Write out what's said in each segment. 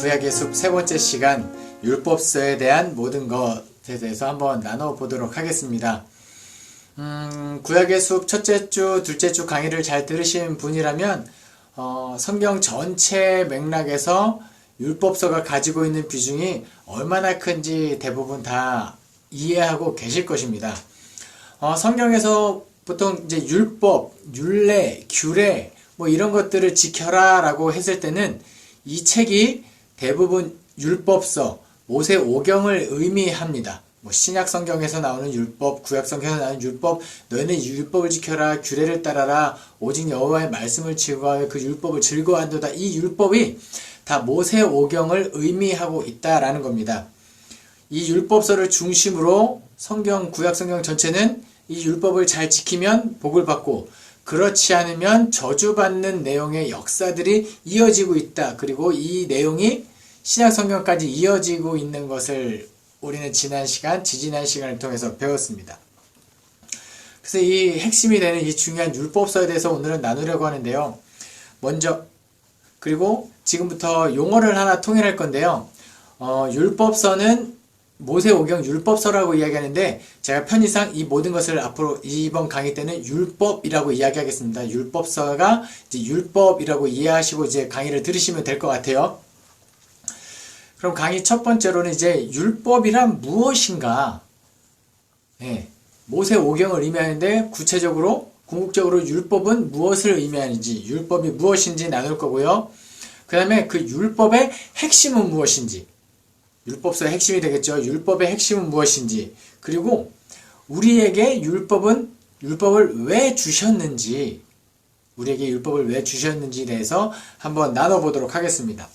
구약의 숲 세 번째 시간, 율법서에 대한 모든 것에 대해서 한번 나눠보도록 하겠습니다. 구약의 숲 첫째 주, 둘째 주 강의를 잘 들으신 분이라면 성경 전체 맥락에서 율법서가 가지고 있는 비중이 얼마나 큰지 대부분 다 이해하고 계실 것입니다. 성경에서 보통 이제 율법, 율례, 규례 뭐 이런 것들을 지켜라 라고 했을 때는 이 책이 대부분 율법서, 모세 오경을 의미합니다. 뭐 신약 성경에서 나오는 율법, 구약 성경에서 나오는 율법, 너희는 율법을 지켜라, 규례를 따라라, 오직 여호와의 말씀을 즐거워하여 그 율법을 즐거워한도다. 이 율법이 다 모세 오경을 의미하고 있다라는 겁니다. 이 율법서를 중심으로 성경, 구약 성경 전체는 이 율법을 잘 지키면 복을 받고, 그렇지 않으면 저주받는 내용의 역사들이 이어지고 있다. 그리고 이 내용이 신약 성경까지 이어지고 있는 것을 우리는 지난 시간, 지지난 시간을 통해서 배웠습니다. 그래서 이 핵심이 되는 이 중요한 율법서에 대해서 오늘은 나누려고 하는데요. 먼저, 그리고 지금부터 용어를 하나 통일할 건데요. 율법서는 모세 오경 율법서라고 이야기하는데, 제가 편의상 이 모든 것을 앞으로 이번 강의 때는 율법이라고 이야기하겠습니다. 율법서가 이제 율법이라고 이해하시고 이제 강의를 들으시면 될 것 같아요. 그럼 강의 첫 번째로는 이제 율법이란 무엇인가? 모세 오경을 의미하는데 구체적으로, 궁극적으로 율법은 무엇을 의미하는지, 율법이 무엇인지 나눌 거고요. 그 다음에 그 율법의 핵심은 무엇인지, 율법서의 핵심이 되겠죠. 율법의 핵심은 무엇인지, 그리고 우리에게 율법을 왜 주셨는지, 우리에게 율법을 왜 주셨는지에 대해서 한번 나눠보도록 하겠습니다.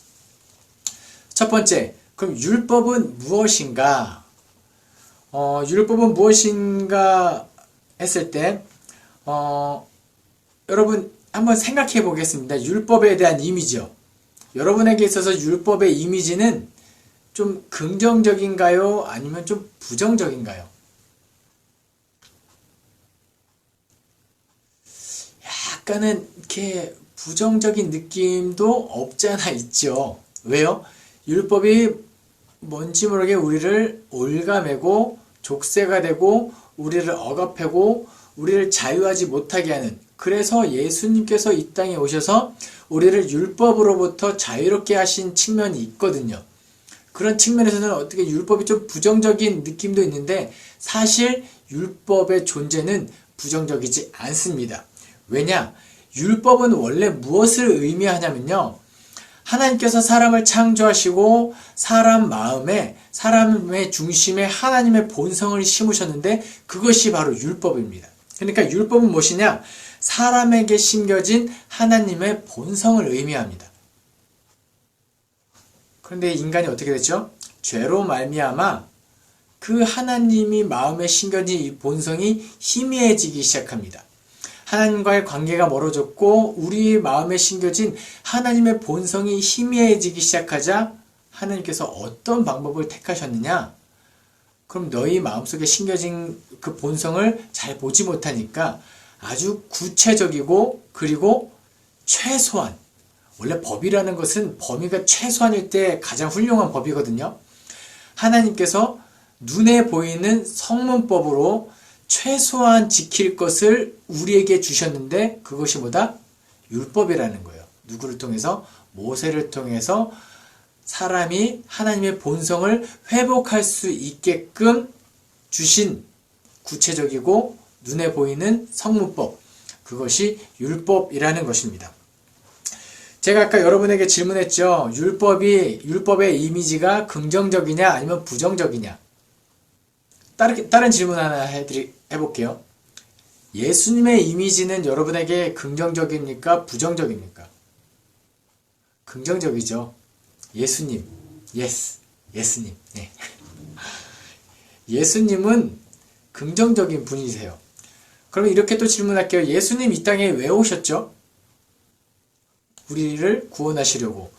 첫 번째, 그럼 율법은 무엇인가? 율법은 무엇인가 했을 때, 여러분 한번 생각해 보겠습니다. 율법에 대한 이미지요. 여러분에게 있어서 율법의 이미지는 좀 긍정적인가요? 아니면 좀 부정적인가요? 약간은 이렇게 부정적인 느낌도 없지 않아 있죠. 왜요? 율법이 뭔지 모르게 우리를 올가매고 족쇄가 되고 우리를 억압하고 우리를 자유하지 못하게 하는, 그래서 예수님께서 이 땅에 오셔서 우리를 율법으로부터 자유롭게 하신 측면이 있거든요. 그런 측면에서는 어떻게 율법이 좀 부정적인 느낌도 있는데, 사실 율법의 존재는 부정적이지 않습니다. 왜냐? 율법은 원래 무엇을 의미하냐면요, 하나님께서 사람을 창조하시고 사람 마음에, 사람의 중심에 하나님의 본성을 심으셨는데 그것이 바로 율법입니다. 그러니까 율법은 무엇이냐? 사람에게 심겨진 하나님의 본성을 의미합니다. 그런데 인간이 어떻게 됐죠? 죄로 말미암아 그 하나님이 마음에 심겨진 이 본성이 희미해지기 시작합니다. 하나님과의 관계가 멀어졌고 우리 마음에 심겨진 하나님의 본성이 희미해지기 시작하자 하나님께서 어떤 방법을 택하셨느냐? 그럼 너희 마음속에 심겨진 그 본성을 잘 보지 못하니까 아주 구체적이고, 그리고 최소한, 원래 법이라는 것은 범위가 최소한일 때 가장 훌륭한 법이거든요. 하나님께서 눈에 보이는 성문법으로 최소한 지킬 것을 우리에게 주셨는데, 그것이 뭐다? 율법이라는 거예요. 누구를 통해서? 모세를 통해서 사람이 하나님의 본성을 회복할 수 있게끔 주신 구체적이고 눈에 보이는 성문법, 그것이 율법이라는 것입니다. 제가 아까 여러분에게 질문했죠. 율법의 이미지가 긍정적이냐 아니면 부정적이냐? 다른 질문 하나 해볼게요. 예수님의 이미지는 여러분에게 긍정적입니까? 부정적입니까? 긍정적이죠. 예수님. 예수님. 네. 예수님은 긍정적인 분이세요. 그럼 이렇게 또 질문할게요. 예수님 이 땅에 왜 오셨죠? 우리를 구원하시려고,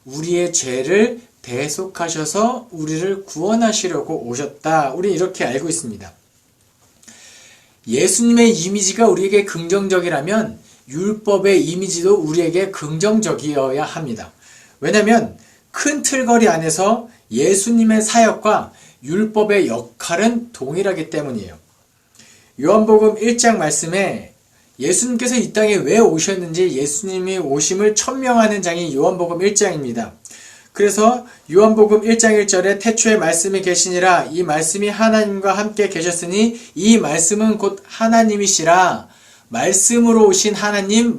우리의 죄를 대속하셔서 우리를 구원하시려고 오셨다. 우리 이렇게 알고 있습니다. 예수님의 이미지가 우리에게 긍정적이라면 율법의 이미지도 우리에게 긍정적이어야 합니다. 왜냐하면 큰 틀거리 안에서 예수님의 사역과 율법의 역할은 동일하기 때문이에요. 요한복음 1장 말씀에 예수님께서 이 땅에 왜 오셨는지 예수님이 오심을 천명하는 장이 요한복음 1장입니다. 그래서 요한복음 1장 1절에 태초에 말씀이 계시니라 이 말씀이 하나님과 함께 계셨으니 이 말씀은 곧 하나님이시라. 말씀으로 오신 하나님,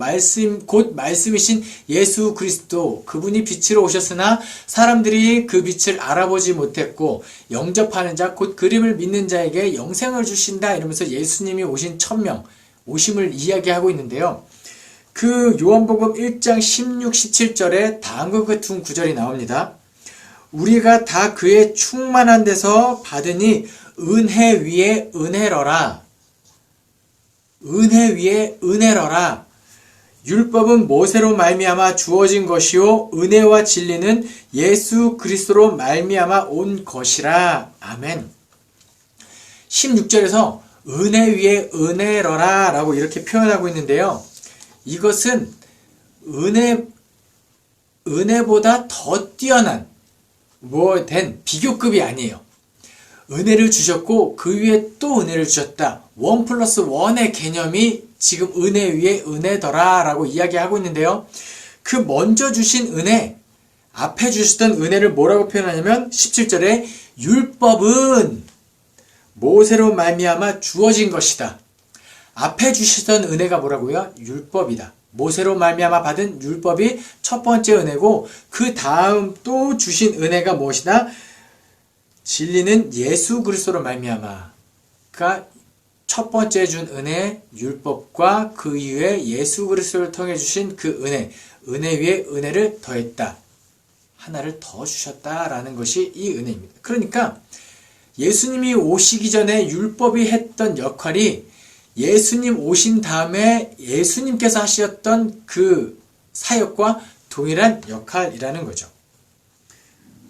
곧 말씀이신 예수 그리스도, 그분이 빛으로 오셨으나 사람들이 그 빛을 알아보지 못했고 영접하는 자, 곧 그림을 믿는 자에게 영생을 주신다 이러면서 예수님이 오신 천명, 오심을 이야기하고 있는데요. 그 요한복음 1장 16, 17절에 다음과 같은 구절이 나옵니다. 우리가 다 그의 충만한 데서 받으니 은혜 위에 은혜러라. 은혜 위에 은혜러라. 율법은 모세로 말미암아 주어진 것이요 은혜와 진리는 예수 그리스도로 말미암아 온 것이라. 아멘. 16절에서 은혜 위에 은혜러라 라고 이렇게 표현하고 있는데요. 이것은 은혜보다 더 뛰어난 비교급이 아니에요. 은혜를 주셨고 그 위에 또 은혜를 주셨다. 1+1의 개념이 지금 은혜 위에 은혜더라 라고 이야기하고 있는데요. 그 먼저 주신 은혜, 앞에 주셨던 은혜를 뭐라고 표현하냐면 17절에 율법은 모세로 말미암아 주어진 것이다. 앞에 주시던 은혜가 뭐라고요? 율법이다. 모세로 말미암아 받은 율법이 첫 번째 은혜고 그 다음 또 주신 은혜가 무엇이다? 진리는 예수 그리스도로 말미암아가 첫 번째 준 은혜, 율법과 그 이후에 예수 그리스도를 통해 주신 그 은혜 위에 은혜를 더했다. 하나를 더 주셨다라는 것이 이 은혜입니다. 그러니까 예수님이 오시기 전에 율법이 했던 역할이 예수님 오신 다음에 예수님께서 하셨던 그 사역과 동일한 역할이라는 거죠.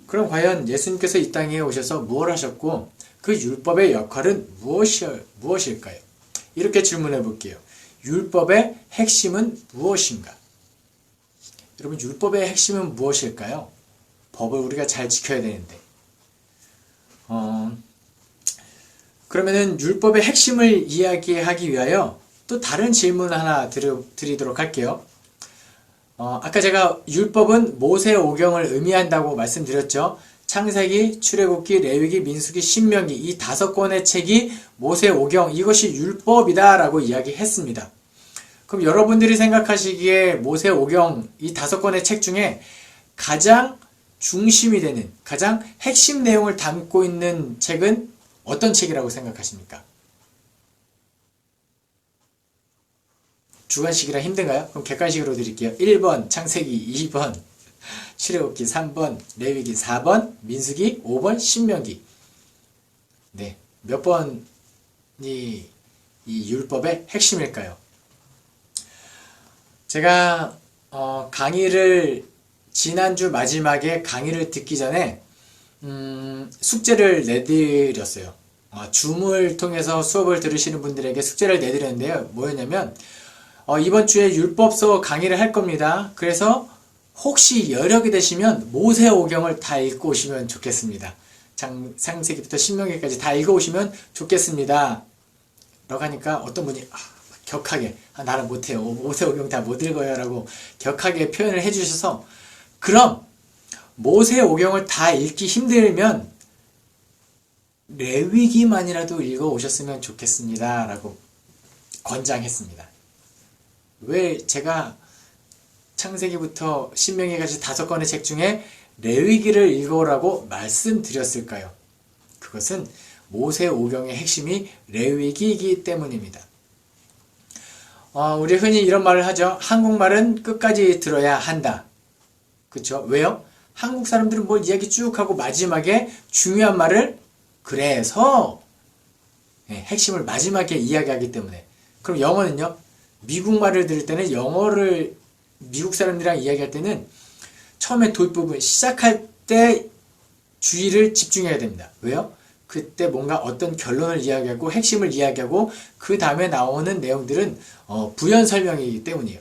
그럼 과연 예수님께서 이 땅에 오셔서 무엇을 하셨고 그 율법의 역할은 무엇일까요? 이렇게 질문해 볼게요. 율법의 핵심은 무엇인가? 여러분, 율법의 핵심은 무엇일까요? 법을 우리가 잘 지켜야 되는데. 그러면은 율법의 핵심을 이야기하기 위하여 또 다른 질문 하나 드리도록 할게요. 아까 제가 율법은 모세 오경을 의미한다고 말씀드렸죠. 창세기, 출애굽기, 레위기, 민수기, 신명기 이 5권의 책이 모세 오경, 이것이 율법이다라고 이야기했습니다. 그럼 여러분들이 생각하시기에 모세 오경 이 5권의 책 중에 가장 중심이 되는, 가장 핵심 내용을 담고 있는 책은 어떤 책이라고 생각하십니까? 주관식이라 힘든가요? 그럼 객관식으로 드릴게요. 1번 창세기, 2번 출애굽기, 3번 레위기, 4번 민수기, 5번 신명기. 네, 몇 번이 이 율법의 핵심일까요? 제가 강의를 지난주 마지막에 강의를 듣기 전에 숙제를 내드렸어요. 줌을 통해서 수업을 들으시는 분들에게 숙제를 내드렸는데요. 뭐였냐면 이번 주에 율법서 강의를 할 겁니다. 그래서 혹시 여력이 되시면 모세 오경을 다 읽고 오시면 좋겠습니다. 창세기부터 신명기까지 다 읽어오시면 좋겠습니다. 라고 하니까 어떤 분이 격하게 나는 못해요. 모세 오경 다 못 읽어요. 라고 격하게 표현을 해주셔서 그럼 모세 오경을 다 읽기 힘들면 레위기만이라도 읽어오셨으면 좋겠습니다. 라고 권장했습니다. 왜 제가 창세기부터 신명기까지 5권의 책 중에 레위기를 읽어오라고 말씀드렸을까요? 그것은 모세 오경의 핵심이 레위기이기 때문입니다. 우리 흔히 이런 말을 하죠. 한국말은 끝까지 들어야 한다. 그렇죠? 왜요? 한국 사람들은 뭘 이야기 쭉 하고 마지막에 중요한 말을 그래서 핵심을 마지막에 이야기하기 때문에. 그럼 영어는요? 미국 말을 들을 때는 영어를 미국 사람들이랑 이야기할 때는 처음에 도입 부분 시작할 때 주의를 집중해야 됩니다. 왜요? 그때 뭔가 어떤 결론을 이야기하고 핵심을 이야기하고 그 다음에 나오는 내용들은 부연 설명이기 때문이에요.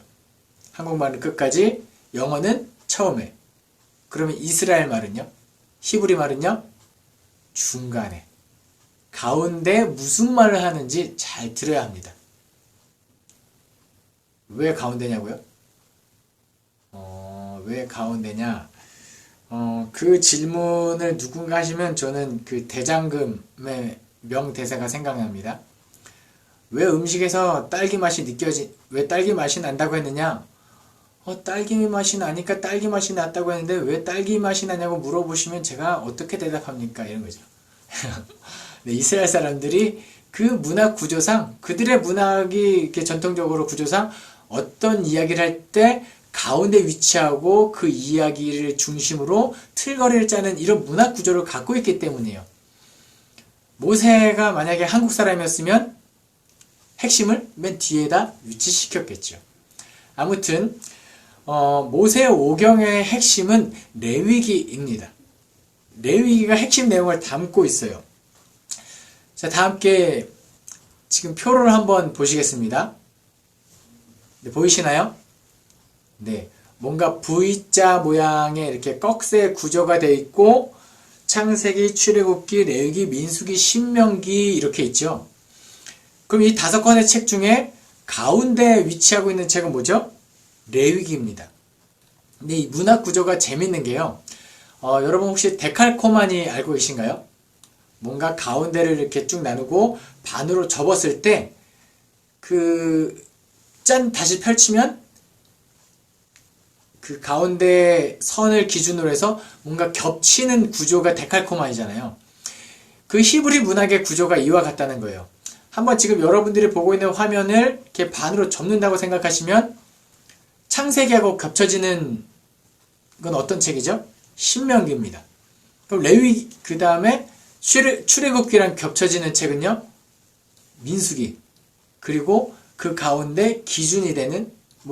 한국말은 끝까지, 영어는 처음에. 그러면 이스라엘 말은요? 히브리 말은요? 중간에. 가운데 무슨 말을 하는지 잘 들어야 합니다. 왜 가운데냐고요? 왜 가운데냐? 그 질문을 누군가 하시면 저는 그 대장금의 명대사가 생각납니다. 왜 음식에서 딸기 맛이 왜 딸기 맛이 난다고 했느냐? 딸기 맛이 나니까 딸기 맛이 났다고 했는데 왜 딸기 맛이 나냐고 물어보시면 제가 어떻게 대답합니까? 이런 거죠. 네, 이스라엘 사람들이 그 문학 구조상, 그들의 문학이 이렇게 전통적으로 구조상 어떤 이야기를 할 때 가운데 위치하고 그 이야기를 중심으로 틀거리를 짜는 이런 문학 구조를 갖고 있기 때문이에요. 모세가 만약에 한국 사람이었으면 핵심을 맨 뒤에다 위치시켰겠죠. 아무튼 모세 오경의 핵심은 레위기입니다. 레위기가 핵심 내용을 담고 있어요. 자, 다 함께 지금 표를 한번 보시겠습니다. 네, 보이시나요? 네, 뭔가 V자 모양의 이렇게 꺽쇠 구조가 되어 있고 창세기, 출애굽기, 레위기, 민수기, 신명기 이렇게 있죠. 그럼 이 5권의 책 중에 가운데 위치하고 있는 책은 뭐죠? 레위기입니다. 근데 이 문학 구조가 재밌는 게요. 여러분 혹시 데칼코마니 알고 계신가요? 뭔가 가운데를 이렇게 쭉 나누고 반으로 접었을 때 다시 펼치면 그 가운데 선을 기준으로 해서 뭔가 겹치는 구조가 데칼코마니잖아요. 그 히브리 문학의 구조가 이와 같다는 거예요. 한번 지금 여러분들이 보고 있는 화면을 이렇게 반으로 접는다고 생각하시면 창세기하고 겹쳐지는 건 어떤 책이죠? 신명기입니다. 그럼 그 다음에 출애굽기랑 겹쳐지는 책은요? 민수기. 그리고 그 가운데 기준이 되는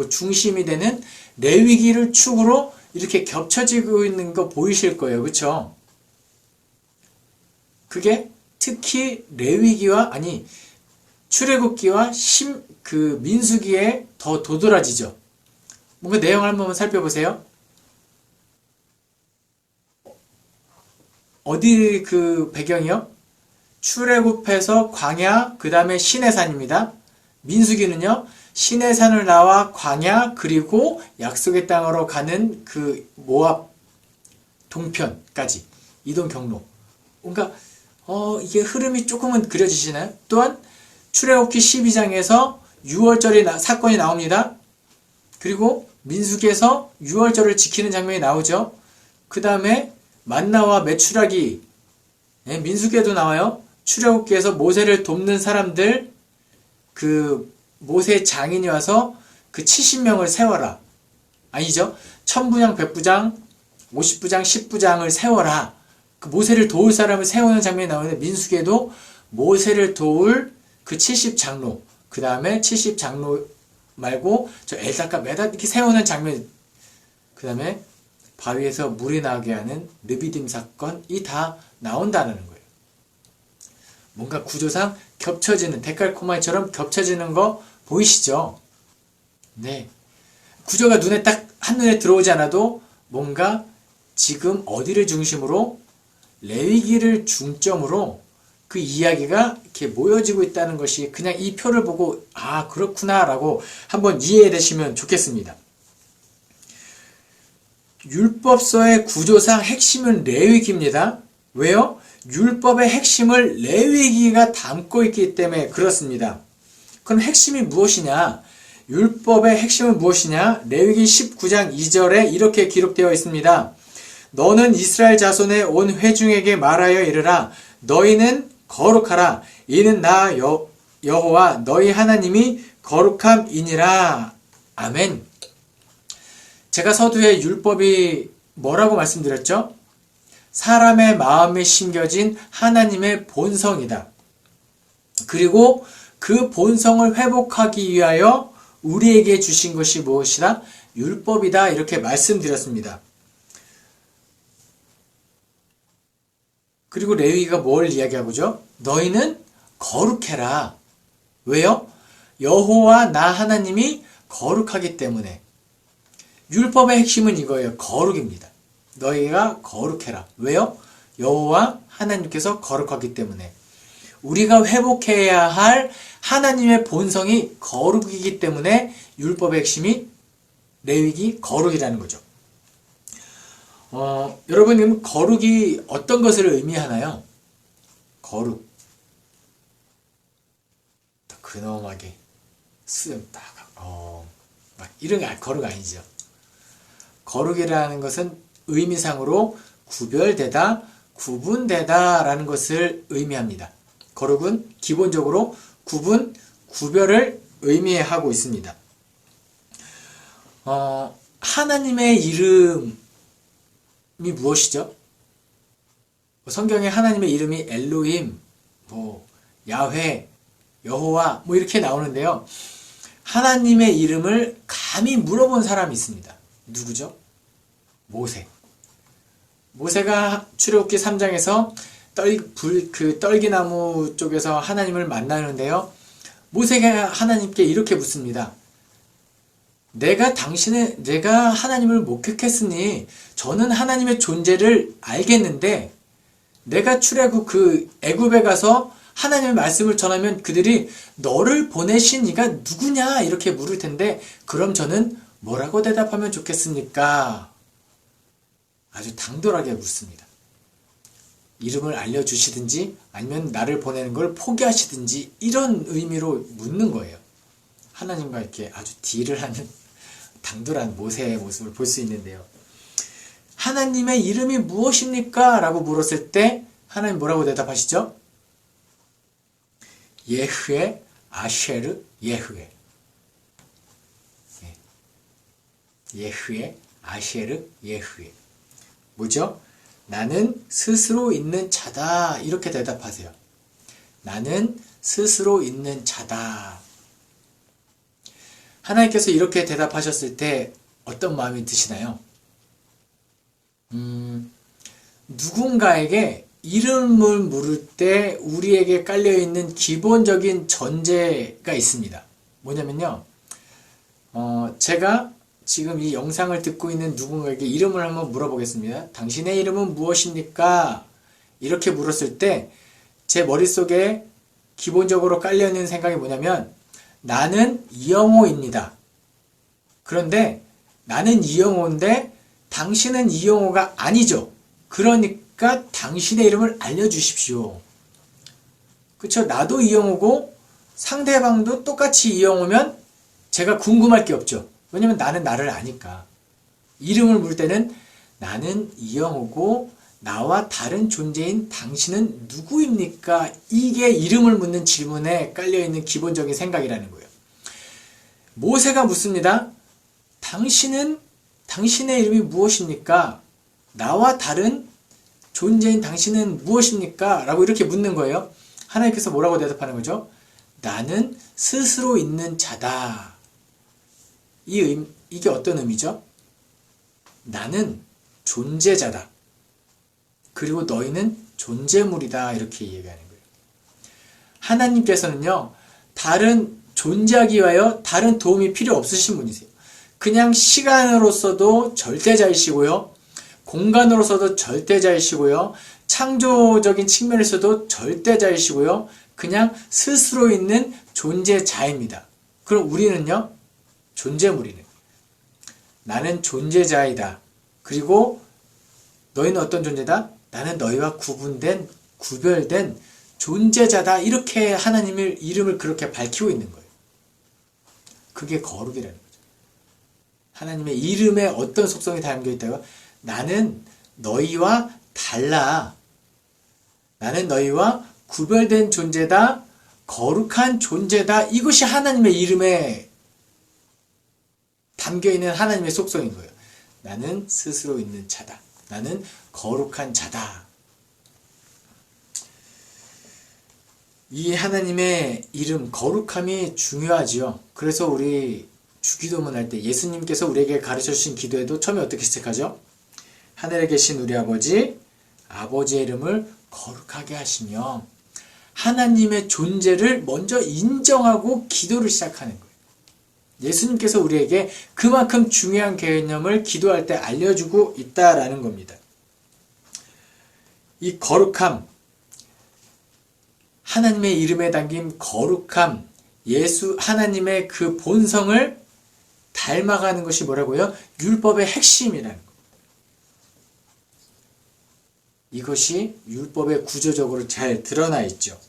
중심이 되는 레위기를 축으로 이렇게 겹쳐지고 있는 거 보이실 거예요. 그쵸? 그게 특히 레위기와 출애굽기와 민수기에 더 도드라지죠. 뭔가 내용을 한번 살펴보세요. 어디 그 배경이요? 출애굽해서 광야, 그 다음에 시내산입니다. 민수기는요, 시내산을 나와 광야, 그리고 약속의 땅으로 가는 그 모압 동편까지 이동 경로. 뭔가 이게 흐름이 조금은 그려지시나요? 또한 출애굽기 12장에서 6월절이 사건이 나옵니다. 그리고 민수기에서 6월절을 지키는 장면이 나오죠. 그 다음에 만나와 메추라기, 민수기에도 나와요. 출애굽기에서 모세를 돕는 사람들, 그 모세 장인이 와서 그 70명을 세워라. 아니죠. 1000부장, 100부장, 50부장, 10부장을 세워라. 그 모세를 도울 사람을 세우는 장면이 나오는데 민수기에도 모세를 도울 그 70장로, 그 다음에 70장로 말고 저 엘사카 메다 이렇게 세우는 장면, 그 다음에 바위에서 물이 나게 하는 르비딤 사건이 다 나온다는 거예요. 뭔가 구조상 겹쳐지는, 데칼코마니처럼 겹쳐지는 거 보이시죠? 네. 구조가 눈에 딱 한눈에 들어오지 않아도 뭔가 지금 어디를 중심으로 레위기를 중점으로 그 이야기가 이렇게 모여지고 있다는 것이 그냥 이 표를 보고 그렇구나 라고 한번 이해되시면 좋겠습니다. 율법서의 구조상 핵심은 레위기입니다. 왜요? 율법의 핵심을 레위기가 담고 있기 때문에 그렇습니다. 그럼 핵심이 무엇이냐? 율법의 핵심은 무엇이냐? 레위기 19장 2절에 이렇게 기록되어 있습니다. 너는 이스라엘 자손의 온 회중에게 말하여 이르라. 너희는 거룩하라. 이는 나 여호와 너희 하나님이 거룩함이니라. 아멘. 제가 서두에 율법이 뭐라고 말씀드렸죠? 사람의 마음에 심겨진 하나님의 본성이다. 그리고 그 본성을 회복하기 위하여 우리에게 주신 것이 무엇이다? 율법이다. 이렇게 말씀드렸습니다. 그리고 레위기가 뭘 이야기하고죠? 너희는 거룩해라. 왜요? 여호와 나 하나님이 거룩하기 때문에. 율법의 핵심은 이거예요. 거룩입니다. 너희가 거룩해라. 왜요? 여호와 하나님께서 거룩하기 때문에. 우리가 회복해야 할 하나님의 본성이 거룩이기 때문에 율법의 핵심이 레위기 거룩이라는 거죠. 여러분, 거룩이 어떤 것을 의미하나요? 거룩. 근엄하게 막 이런 게 거룩 아니죠. 거룩이라는 것은 의미상으로 구별되다, 구분되다 라는 것을 의미합니다. 거룩은 기본적으로 구별을 의미하고 있습니다. 하나님의 이름이 무엇이죠? 성경에 하나님의 이름이 엘로힘, 야훼, 여호와 이렇게 나오는데요. 하나님의 이름을 감히 물어본 사람이 있습니다. 누구죠? 모세. 모세가 출애굽기 3장에서 떨기나무 쪽에서 하나님을 만나는데요. 모세가 하나님께 이렇게 묻습니다. 내가 하나님을 목격했으니 저는 하나님의 존재를 알겠는데 내가 출애굽 애굽에 가서 하나님의 말씀을 전하면 그들이 너를 보내신 이가 누구냐 이렇게 물을 텐데 그럼 저는 뭐라고 대답하면 좋겠습니까? 아주 당돌하게 묻습니다. 이름을 알려주시든지 아니면 나를 보내는 걸 포기하시든지 이런 의미로 묻는 거예요. 하나님과 이렇게 아주 딜을 하는 당돌한 모세의 모습을 볼 수 있는데요. 하나님의 이름이 무엇입니까? 라고 물었을 때 하나님 뭐라고 대답하시죠? 예흐에 아쉐르 예흐에. 예흐에 아쉐르 예흐에. 뭐죠? 나는 스스로 있는 자다. 이렇게 대답하세요. 나는 스스로 있는 자다. 하나님께서 이렇게 대답하셨을 때 어떤 마음이 드시나요? 누군가에게 이름을 물을 때 우리에게 깔려있는 기본적인 전제가 있습니다. 뭐냐면요. 제가 지금 이 영상을 듣고 있는 누군가에게 이름을 한번 물어보겠습니다. 당신의 이름은 무엇입니까? 이렇게 물었을 때 제 머릿속에 기본적으로 깔려있는 생각이 뭐냐면 나는 이영호입니다. 그런데 나는 이영호인데 당신은 이영호가 아니죠. 그러니까 당신의 이름을 알려주십시오. 그쵸? 나도 이영호고 상대방도 똑같이 이영호면 제가 궁금할 게 없죠. 왜냐면 나는 나를 아니까. 이름을 물 때는 나는 이영호고 나와 다른 존재인 당신은 누구입니까? 이게 이름을 묻는 질문에 깔려있는 기본적인 생각이라는 거예요. 모세가 묻습니다. 당신의 이름이 무엇입니까? 나와 다른 존재인 당신은 무엇입니까? 라고 이렇게 묻는 거예요. 하나님께서 뭐라고 대답하는 거죠? 나는 스스로 있는 자다. 이게 어떤 의미죠? 나는 존재자다. 그리고 너희는 존재물이다. 이렇게 얘기하는 거예요. 하나님께서는요, 존재하기 위하여 다른 도움이 필요 없으신 분이세요. 그냥 시간으로서도 절대자이시고요. 공간으로서도 절대자이시고요. 창조적인 측면에서도 절대자이시고요. 그냥 스스로 있는 존재자입니다. 그럼 우리는요, 존재물이네. 나는 존재자이다. 그리고 너희는 어떤 존재다? 나는 너희와 구별된 존재자다. 이렇게 하나님의 이름을 그렇게 밝히고 있는 거예요. 그게 거룩이라는 거죠. 하나님의 이름에 어떤 속성이 담겨 있다고? 나는 너희와 달라. 나는 너희와 구별된 존재다. 거룩한 존재다. 이것이 하나님의 이름에 담겨있는 하나님의 속성인 거예요. 나는 스스로 있는 자다. 나는 거룩한 자다. 이 하나님의 이름, 거룩함이 중요하지요. 그래서 우리 주기도문 할 때 예수님께서 우리에게 가르쳐 주신 기도에도 처음에 어떻게 시작하죠? 하늘에 계신 우리 아버지의 이름을 거룩하게 하시며 하나님의 존재를 먼저 인정하고 기도를 시작하는 거예요. 예수님께서 우리에게 그만큼 중요한 개념을 기도할 때 알려주고 있다라는 겁니다. 이 거룩함, 하나님의 이름에 담긴 거룩함, 하나님의 그 본성을 닮아가는 것이 뭐라고요? 율법의 핵심이라는 것. 이것이 율법에 구조적으로 잘 드러나 있죠.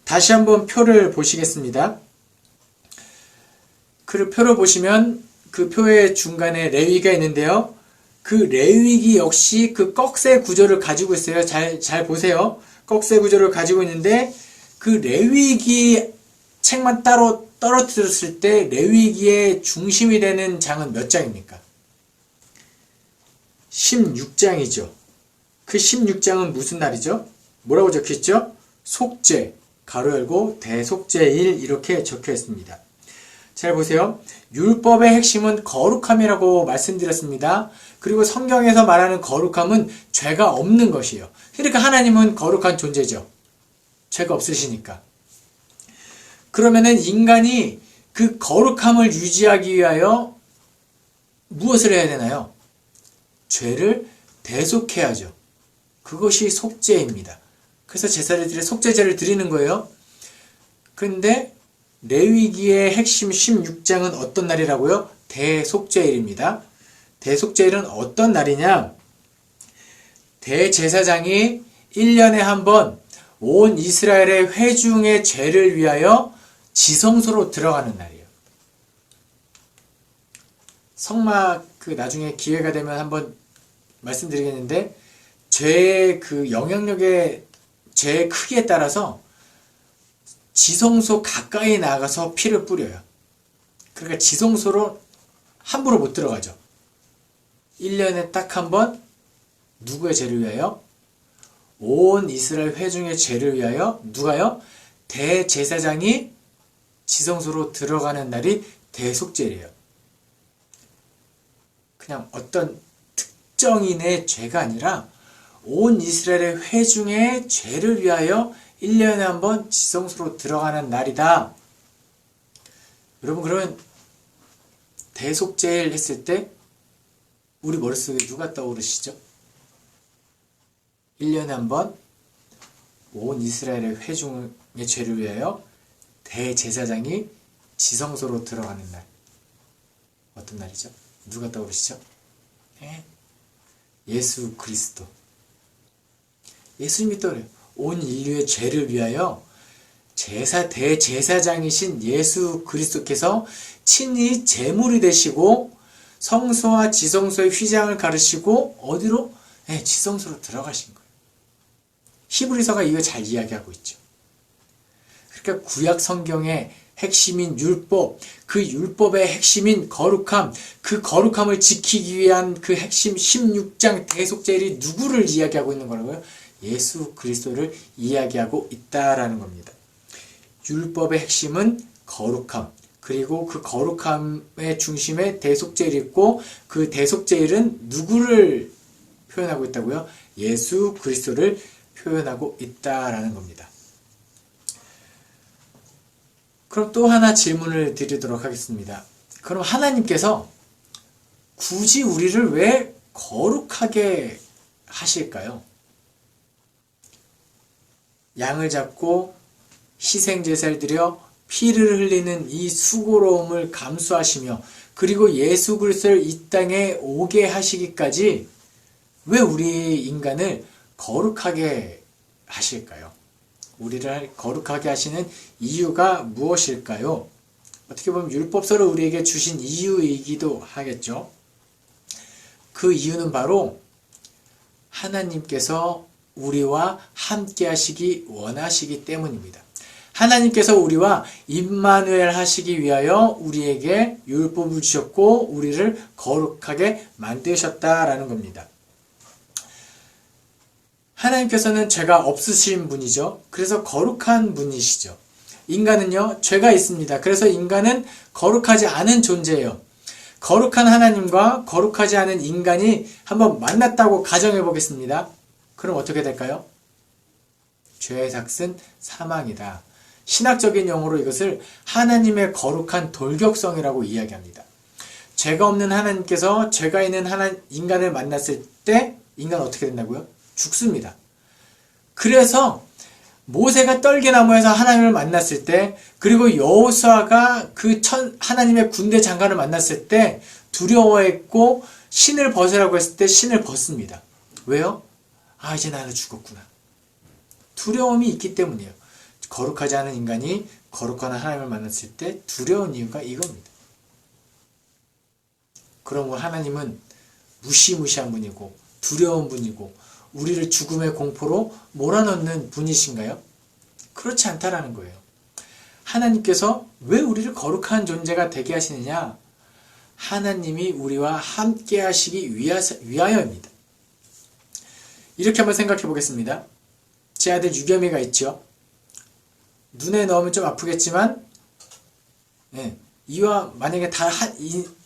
다시 한번 표를 보시겠습니다. 그 표를 보시면 그 표의 중간에 레위기가 있는데요. 그 레위기 역시 그 꺽쇠 구조를 가지고 있어요. 잘 보세요. 꺽쇠 구조를 가지고 있는데 그 레위기 책만 따로 떨어뜨렸을 때 레위기의 중심이 되는 장은 몇 장입니까? 16장이죠. 그 16장은 무슨 날이죠? 뭐라고 적혀있죠? 속죄, 가로 열고 대속죄일 이렇게 적혀 있습니다. 잘 보세요. 율법의 핵심은 거룩함이라고 말씀드렸습니다. 그리고 성경에서 말하는 거룩함은 죄가 없는 것이에요. 그러니까 하나님은 거룩한 존재죠. 죄가 없으시니까. 그러면은 인간이 그 거룩함을 유지하기 위하여 무엇을 해야 되나요? 죄를 대속해야죠. 그것이 속죄입니다. 그래서 제사를 드려 속죄제를 드리는 거예요. 그런데 레위기의 핵심 16장은 어떤 날이라고요? 대속죄일입니다. 대속죄일은 어떤 날이냐? 대제사장이 1년에 한 번 온 이스라엘의 회중의 죄를 위하여 지성소로 들어가는 날이에요. 성막 나중에 기회가 되면 한번 말씀드리겠는데 죄의 그 영향력의 죄의 크기에 따라서 지성소 가까이 나가서 피를 뿌려요. 그러니까 지성소로 함부로 못 들어가죠. 1년에 딱 한 번 누구의 죄를 위하여? 온 이스라엘 회중의 죄를 위하여 누가요? 대제사장이 지성소로 들어가는 날이 대속죄예요. 그냥 어떤 특정인의 죄가 아니라 온 이스라엘의 회중의 죄를 위하여 1년에 한 번 지성소로 들어가는 날이다. 여러분 그러면 대속죄일 했을 때 우리 머릿속에 누가 떠오르시죠? 1년에 한 번 온 이스라엘의 회중의 죄를 위하여 대제사장이 지성소로 들어가는 날. 어떤 날이죠? 누가 떠오르시죠? 네. 예수 그리스도. 예수님이 떠오르요. 온 인류의 죄를 위하여 대제사장이신 예수 그리스도께서 친히 제물이 되시고 성소와 지성소의 휘장을 가르시고 어디로? 네, 지성소로 들어가신 거예요. 히브리서가 이거 잘 이야기하고 있죠. 그러니까 구약 성경의 핵심인 율법, 그 율법의 핵심인 거룩함, 그 거룩함을 지키기 위한 그 핵심 16장 대속죄일이 누구를 이야기하고 있는 거라고요? 예수 그리스도를 이야기하고 있다라는 겁니다. 율법의 핵심은 거룩함, 그리고 그 거룩함의 중심에 대속죄일이 있고 그 대속죄일은 누구를 표현하고 있다고요? 예수 그리스도를 표현하고 있다라는 겁니다. 그럼 또 하나 질문을 드리도록 하겠습니다. 그럼 하나님께서 굳이 우리를 왜 거룩하게 하실까요? 양을 잡고 희생제사를 드려 피를 흘리는 이 수고로움을 감수하시며 그리고 예수 그리스도를 이 땅에 오게 하시기까지 왜 우리 인간을 거룩하게 하실까요? 우리를 거룩하게 하시는 이유가 무엇일까요? 어떻게 보면 율법서를 우리에게 주신 이유이기도 하겠죠. 그 이유는 바로 하나님께서 우리와 함께 하시기 원하시기 때문입니다. 하나님께서 우리와 임마누엘 하시기 위하여 우리에게 율법을 주셨고 우리를 거룩하게 만드셨다라는 겁니다. 하나님께서는 죄가 없으신 분이죠. 그래서 거룩한 분이시죠. 인간은요, 죄가 있습니다. 그래서 인간은 거룩하지 않은 존재예요. 거룩한 하나님과 거룩하지 않은 인간이 한번 만났다고 가정해 보겠습니다. 그럼 어떻게 될까요? 죄의 삭은 사망이다. 신학적인 용어로 이것을 하나님의 거룩한 돌격성이라고 이야기합니다. 죄가 없는 하나님께서 죄가 있는 인간을 만났을 때 인간은 어떻게 된다고요? 죽습니다. 그래서 모세가 떨기나무에서 하나님을 만났을 때, 그리고 여호수아가 하나님의 군대 장관을 만났을 때 두려워했고 신을 벗으라고 했을 때 신을 벗습니다. 왜요? 이제 나는 죽었구나. 두려움이 있기 때문이에요. 거룩하지 않은 인간이 거룩한 하나님을 만났을 때 두려운 이유가 이겁니다. 그럼 하나님은 무시무시한 분이고 두려운 분이고 우리를 죽음의 공포로 몰아넣는 분이신가요? 그렇지 않다라는 거예요. 하나님께서 왜 우리를 거룩한 존재가 되게 하시느냐? 하나님이 우리와 함께 하시기 위하여입니다. 이렇게 한번 생각해 보겠습니다. 제 아들 유겸이가 있죠. 눈에 넣으면 좀 아프겠지만 이와 만약에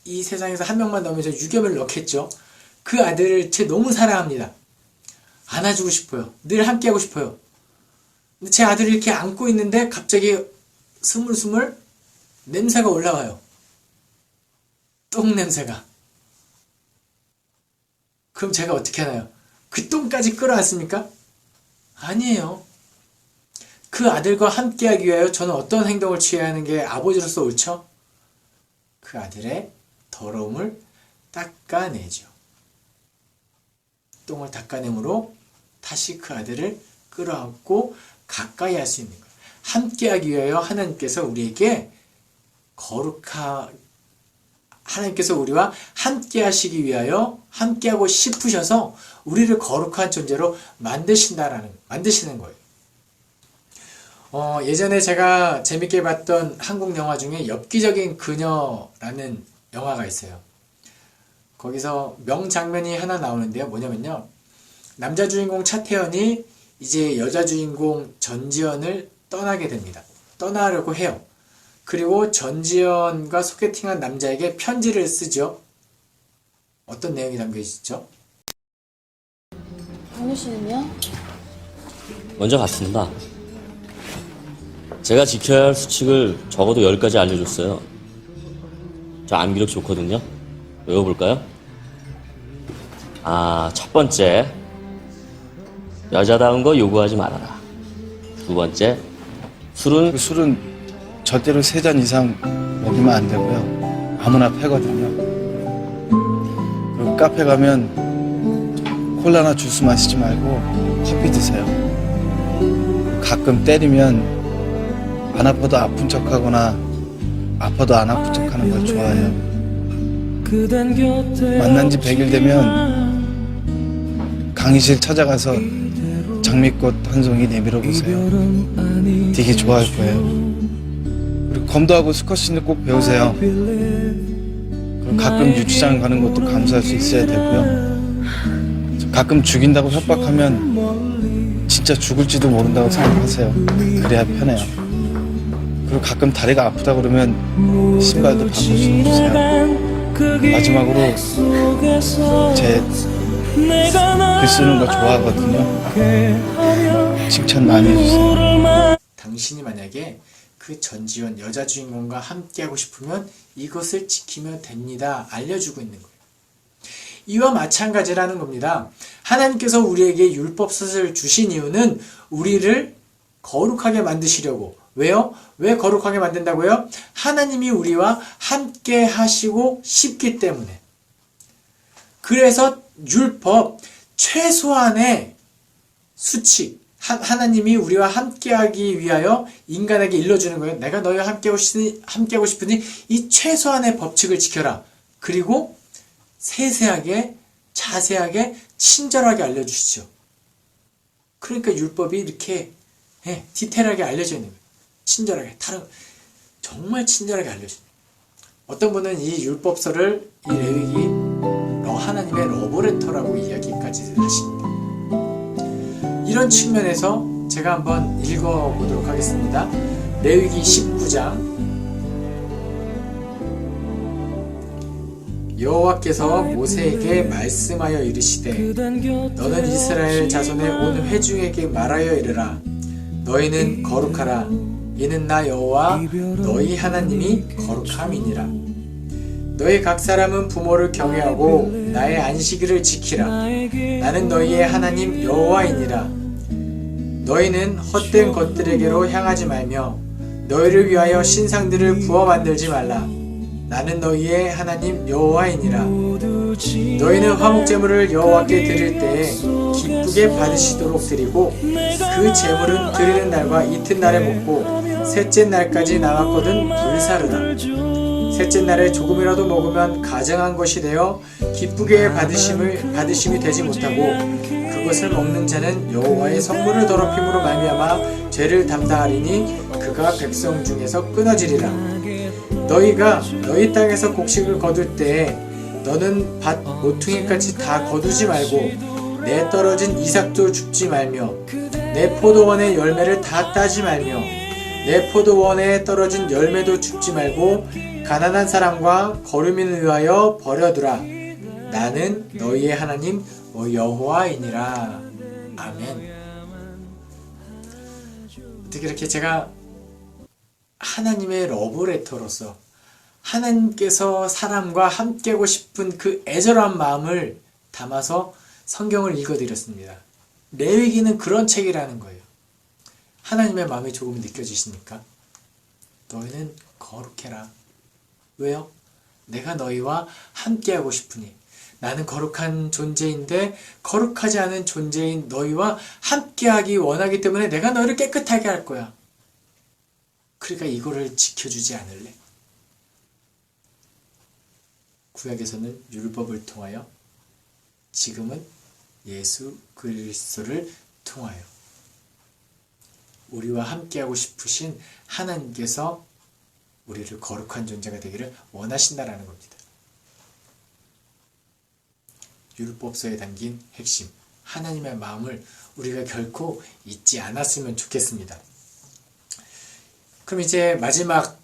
이 세상에서 한 명만 넣으면 저 유겸을 넣겠죠. 그 아들을 너무 사랑합니다. 안아주고 싶어요. 늘 함께하고 싶어요. 근데 제 아들을 이렇게 안고 있는데 갑자기 스물스물 냄새가 올라와요. 똥 냄새가. 그럼 제가 어떻게 하나요? 그 똥까지 끌어안습니까? 아니에요. 그 아들과 함께하기 위하여 저는 어떤 행동을 취해야 하는 게 아버지로서 옳죠? 그 아들의 더러움을 닦아내죠. 똥을 닦아내므로 다시 그 아들을 끌어안고 가까이 할 수 있는 거예요. 함께하기 위하여 하나님께서 우리에게 하나님께서 우리와 함께하시기 위하여 함께하고 싶으셔서 우리를 거룩한 존재로 만드시는 거예요. 예전에 제가 재밌게 봤던 한국 영화 중에 엽기적인 그녀라는 영화가 있어요. 거기서 명장면이 하나 나오는데요. 뭐냐면요. 남자 주인공 차태현이 이제 여자 주인공 전지현을 떠나게 됩니다. 떠나려고 해요. 그리고 전지현과 소개팅한 남자에게 편지를 쓰죠. 어떤 내용이 담겨 있죠? 강우 씨는요? 먼저 갔습니다. 제가 지켜야 할 수칙을 적어도 10가지 알려줬어요. 저 암기력 좋거든요. 외워볼까요? 첫 번째, 여자다운 거 요구하지 말아라. 두 번째, 술은 절대로 3잔 이상 먹으면 안 되고요. 아무나 패거든요. 그리고 카페 가면 콜라나 주스 마시지 말고 커피 드세요. 가끔 때리면 안 아파도 아픈 척하거나 아파도 안 아픈 척하는 걸 좋아해요. 만난 지 100일 되면 강의실 찾아가서 장미꽃 한 송이 내밀어 보세요. 되게 좋아할 거예요. 그리고 검도하고 스쿼시는 꼭 배우세요. 그리고 가끔 유치장 가는 것도 감수할 수 있어야 되고요. 가끔 죽인다고 협박하면 진짜 죽을지도 모른다고 생각하세요. 그래야 편해요. 그리고 가끔 다리가 아프다 그러면 신발도 바꿔주세요. 마지막으로 제 글 쓰는 거 좋아하거든요. 칭찬 많이 해주세요. 당신이 만약에 그 전지현 여자 주인공과 함께하고 싶으면 이것을 지키면 됩니다. 알려주고 있는 거예요. 이와 마찬가지라는 겁니다. 하나님께서 우리에게 율법서를 주신 이유는 우리를 거룩하게 만드시려고. 왜요? 왜 거룩하게 만든다고요? 하나님이 우리와 함께 하시고 싶기 때문에. 그래서 율법, 최소한의 수칙, 하나님이 우리와 함께하기 위하여 인간에게 일러주는 거예요. 내가 너희와 함께하고 싶으니 이 최소한의 법칙을 지켜라. 그리고 세세하게, 자세하게, 친절하게 알려주시죠. 그러니까 율법이 이렇게 디테일하게 알려져 있는 거예요. 친절하게, 정말 친절하게 알려줘요. 어떤 분은 이 율법서를 이 레위기 하나님의 러브레터라고 이야기까지 하십니다. 이런 측면에서 제가 한번 읽어보도록 하겠습니다. 레위기 19장. 여호와께서 모세에게 말씀하여 이르시되 너는 이스라엘 자손의 온 회중에게 말하여 이르라. 너희는 거룩하라. 이는 나 여호와 너희 하나님이 거룩함이니라. 너희 각 사람은 부모를 경외하고 나의 안식일을 지키라. 나는 너희의 하나님 여호와이니라. 너희는 헛된 것들에게로 향하지 말며 너희를 위하여 신상들을 부어 만들지 말라. 나는 너희의 하나님 여호와이니라. 너희는 화목제물을 여호와께 드릴 때에 기쁘게 받으시도록 드리고 그 제물은 드리는 날과 이튿날에 먹고 셋째 날까지 남았거든 불사르다. 셋째 날에 조금이라도 먹으면 가증한 것이 되어 기쁘게 받으심이 되지 못하고 그것을 먹는 자는 여호와의 성물을 더럽힘으로 말미암아 죄를 담당하리니 그가 백성 중에서 끊어지리라. 너희가 너희 땅에서 곡식을 거둘 때에 너는 밭 모퉁이같이 다 거두지 말고 내 떨어진 이삭도 줍지 말며 내 포도원의 열매를 다 따지 말며 내 포도원에 떨어진 열매도 줍지 말고 가난한 사람과 거류민을 위하여 버려두라. 나는 너희의 하나님 여호와이니라. 아멘. 어떻게 이렇게 제가 하나님의 러브레터로서 하나님께서 사람과 함께하고 싶은 그 애절한 마음을 담아서 성경을 읽어드렸습니다. 레위기는 그런 책이라는 거예요. 하나님의 마음이 조금 느껴지십니까? 너희는 거룩해라. 왜요? 내가 너희와 함께하고 싶으니. 나는 거룩한 존재인데 거룩하지 않은 존재인 너희와 함께하기 원하기 때문에 내가 너희를 깨끗하게 할 거야. 그러니까 이거를 지켜주지 않을래? 구약에서는 율법을 통하여, 지금은 예수 그리스도를 통하여 우리와 함께하고 싶으신 하나님께서 우리를 거룩한 존재가 되기를 원하신다라는 겁니다. 율법서에 담긴 핵심, 하나님의 마음을 우리가 결코 잊지 않았으면 좋겠습니다. 그럼 이제 마지막,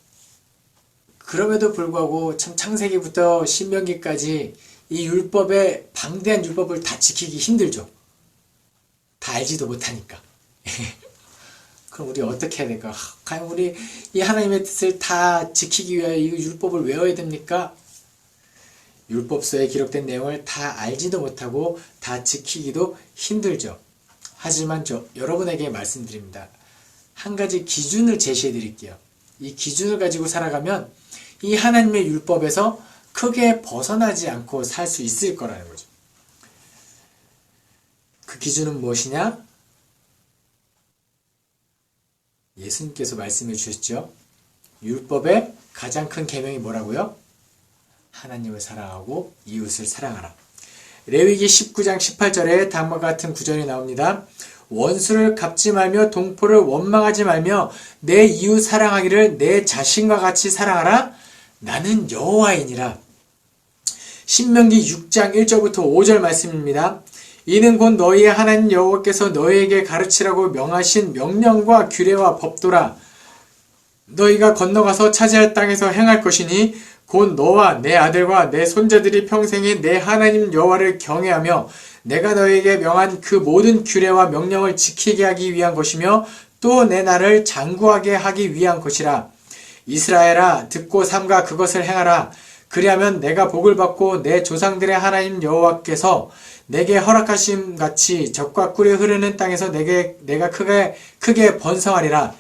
그럼에도 불구하고 참 창세기부터 신명기까지 이 율법의 방대한 율법을 다 지키기 힘들죠. 다 알지도 못하니까. 그럼 우리 어떻게 해야 될까? 과연 우리 이 하나님의 뜻을 다 지키기 위하여 이 율법을 외워야 됩니까? 율법서에 기록된 내용을 다 알지도 못하고 다 지키기도 힘들죠. 하지만 여러분에게 말씀드립니다. 한 가지 기준을 제시해 드릴게요. 이 기준을 가지고 살아가면 이 하나님의 율법에서 크게 벗어나지 않고 살 수 있을 거라는 거죠. 그 기준은 무엇이냐? 예수님께서 말씀해 주셨죠. 율법의 가장 큰 계명이 뭐라고요? 하나님을 사랑하고 이웃을 사랑하라. 레위기 19장 18절에 다음과 같은 구절이 나옵니다. 원수를 갚지 말며 동포를 원망하지 말며 내 이웃 사랑하기를 내 자신과 같이 사랑하라. 나는 여호와이니라. 신명기 6장 1절부터 5절 말씀입니다. 이는 곧 너희의 하나님 여호와께서 너희에게 가르치라고 명하신 명령과 규례와 법도라. 너희가 건너가서 차지할 땅에서 행할 것이니 곧 너와 내 아들과 내 손자들이 평생에 내 하나님 여호와를 경외하며 내가 너희에게 명한 그 모든 규례와 명령을 지키게 하기 위한 것이며 또 내 나라를 장구하게 하기 위한 것이라. 이스라엘아, 듣고 삼가 그것을 행하라. 그리하면 내가 복을 받고 내 조상들의 하나님 여호와께서 내게 허락하심 같이 젖과 꿀이 흐르는 땅에서 내가 크게 번성하리라.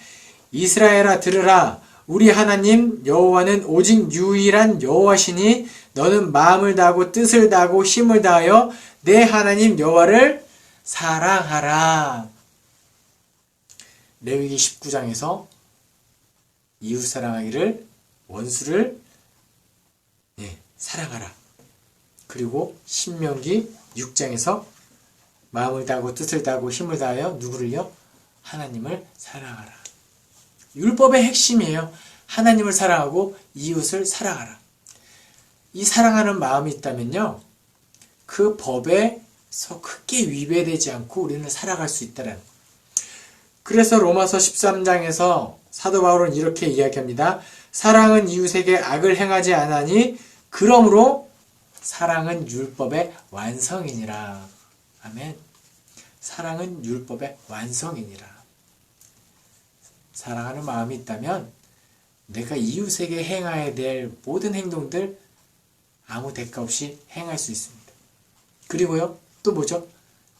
이스라엘아, 들으라. 우리 하나님 여호와는 오직 유일한 여호와시니 너는 마음을 다하고 뜻을 다하고 힘을 다하여 내 하나님 여호와를 사랑하라. 레위기 19장에서 이웃 사랑하기를, 원수를 사랑하라. 그리고 신명기 6장에서 마음을 다하고 뜻을 다하고 힘을 다하여 누구를요? 하나님을 사랑하라. 율법의 핵심이에요. 하나님을 사랑하고 이웃을 사랑하라. 이 사랑하는 마음이 있다면요, 그 법에서 크게 위배되지 않고 우리는 살아갈 수 있다는 거예요. 그래서 로마서 13장에서 사도 바울은 이렇게 이야기합니다. 사랑은 이웃에게 악을 행하지 않으니 그러므로 사랑은 율법의 완성이니라. 아멘. 사랑은 율법의 완성이니라. 사랑하는 마음이 있다면 내가 이웃에게 행해야 될 모든 행동들 아무 대가 없이 행할 수 있습니다. 그리고요, 또 뭐죠?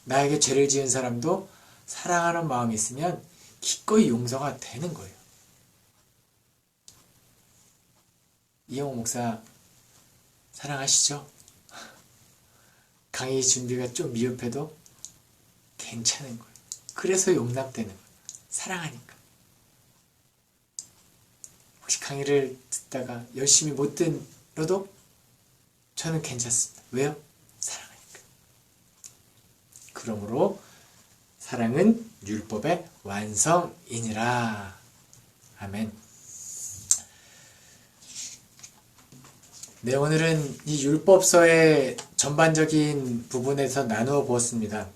나에게 죄를 지은 사람도 사랑하는 마음이 있으면 기꺼이 용서가 되는 거예요. 이영호 목사 사랑하시죠? 강의 준비가 좀 미흡해도 괜찮은 거예요. 그래서 용납되는 거예요. 사랑하니까. 혹시 강의를 듣다가 열심히 못 들어도 저는 괜찮습니다. 왜요? 사랑하니까. 그러므로 사랑은 율법의 완성이니라. 아멘. 네, 오늘은 이 율법서의 전반적인 부분에서 나누어 보았습니다.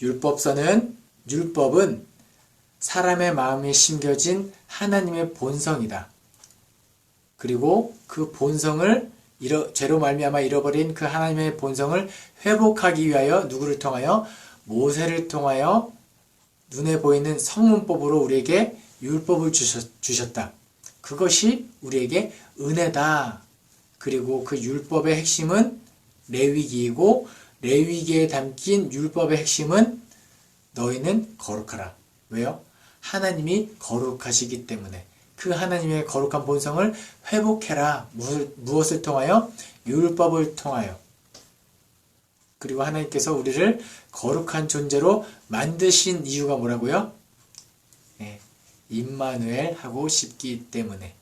율법은 사람의 마음에 심겨진 하나님의 본성이다. 그리고 그 본성을 죄로 말미암아 잃어버린 그 하나님의 본성을 회복하기 위하여 누구를 통하여? 모세를 통하여 눈에 보이는 성문법으로 우리에게 율법을 주셨다. 그것이 우리에게 은혜다. 그리고 그 율법의 핵심은 레위기이고 레위기에 담긴 율법의 핵심은 너희는 거룩하라. 왜요? 하나님이 거룩하시기 때문에 그 하나님의 거룩한 본성을 회복해라. 무엇을 통하여? 율법을 통하여. 그리고 하나님께서 우리를 거룩한 존재로 만드신 이유가 뭐라고요? 네, 임마누엘 하고 싶기 때문에.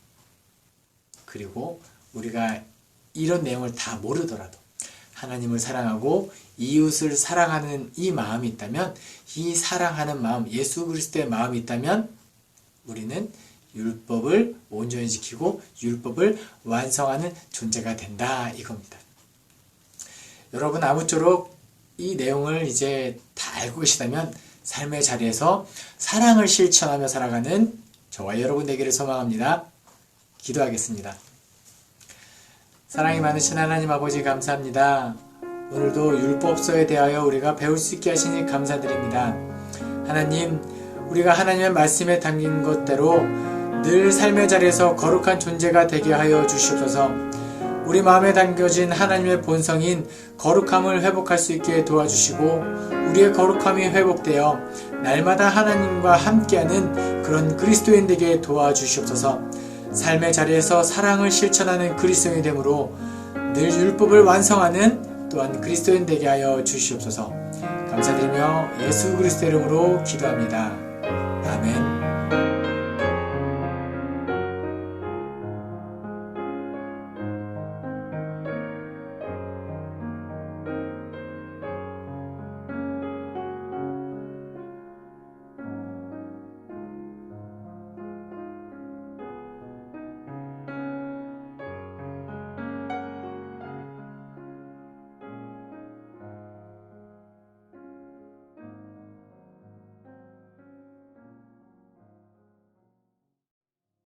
그리고 우리가 이런 내용을 다 모르더라도 하나님을 사랑하고 이웃을 사랑하는 이 마음이 있다면, 이 사랑하는 마음, 예수 그리스도의 마음이 있다면 우리는 율법을 온전히 지키고 율법을 완성하는 존재가 된다, 이겁니다. 여러분, 아무쪼록 이 내용을 이제 다 알고 계시다면 삶의 자리에서 사랑을 실천하며 살아가는 저와 여러분 되기를 소망합니다. 기도하겠습니다. 사랑이 많으신 하나님 아버지, 감사합니다. 오늘도 율법서에 대하여 우리가 배울 수 있게 하시니 감사드립니다. 하나님, 우리가 하나님의 말씀에 담긴 것대로 늘 삶의 자리에서 거룩한 존재가 되게 하여 주시옵소서. 우리 마음에 담겨진 하나님의 본성인 거룩함을 회복할 수 있게 도와주시고, 우리의 거룩함이 회복되어 날마다 하나님과 함께하는 그런 그리스도인 되게 도와주시옵소서. 삶의 자리에서 사랑을 실천하는 그리스도인이 되므로 늘 율법을 완성하는 또한 그리스도인 되게 하여 주시옵소서. 감사드리며 예수 그리스도 이름으로 기도합니다. 아멘.